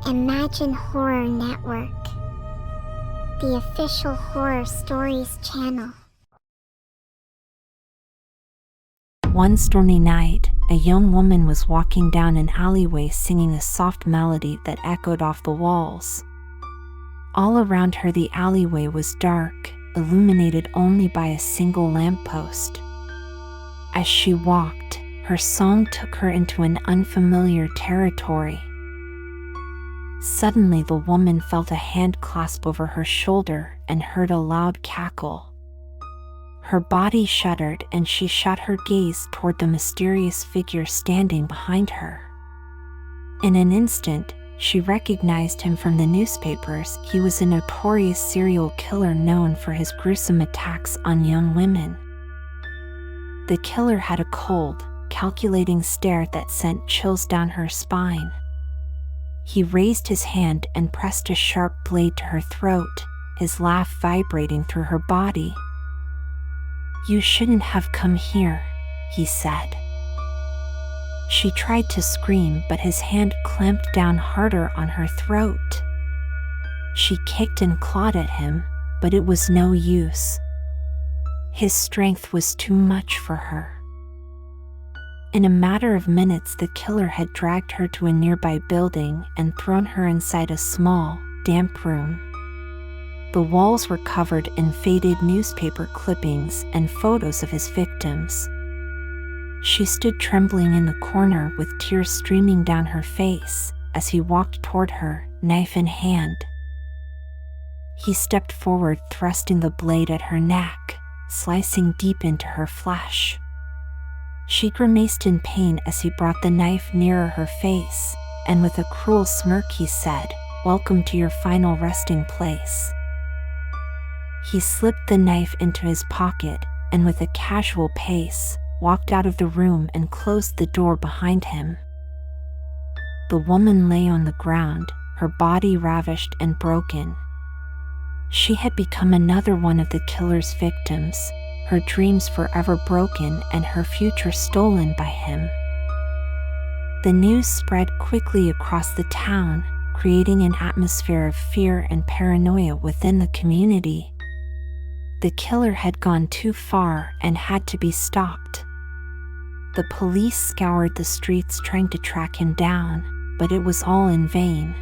Imagine Horror Network, the official horror stories channel. One stormy night, a young woman was walking down an alleyway singing a soft melody that echoed off the walls. All around her the alleyway was dark, illuminated only by a single lamppost. As she walked, her song took her into an unfamiliar territory. Suddenly the woman felt a hand clasp over her shoulder and heard a loud cackle. Her body shuddered and she shot her gaze toward the mysterious figure standing behind her. In an instant, she recognized him from the newspapers. He was a notorious serial killer known for his gruesome attacks on young women. The killer had a cold, calculating stare that sent chills down her spine. He raised his hand and pressed a sharp blade to her throat, his laugh vibrating through her body. "You shouldn't have come here," he said. She tried to scream, but his hand clamped down harder on her throat. She kicked and clawed at him, but it was no use. His strength was too much for her. In a matter of minutes, the killer had dragged her to a nearby building and thrown her inside a small, damp room. The walls were covered in faded newspaper clippings and photos of his victims. She stood trembling in the corner with tears streaming down her face as he walked toward her, knife in hand. He stepped forward, thrusting the blade at her neck, slicing deep into her flesh. She grimaced in pain as he brought the knife nearer her face, and with a cruel smirk he said, "Welcome to your final resting place." He slipped the knife into his pocket and with a casual pace, walked out of the room and closed the door behind him. The woman lay on the ground, her body ravished and broken. She had become another one of the killer's victims, her dreams forever broken and her future stolen by him. The news spread quickly across the town, creating an atmosphere of fear and paranoia within the community. The killer had gone too far and had to be stopped. The police scoured the streets trying to track him down, but it was all in vain.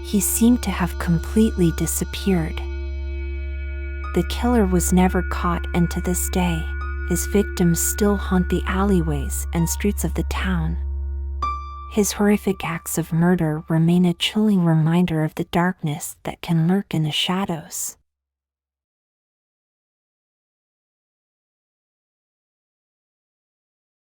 He seemed to have completely disappeared. The killer was never caught, and to this day, his victims still haunt the alleyways and streets of the town. His horrific acts of murder remain a chilling reminder of the darkness that can lurk in the shadows.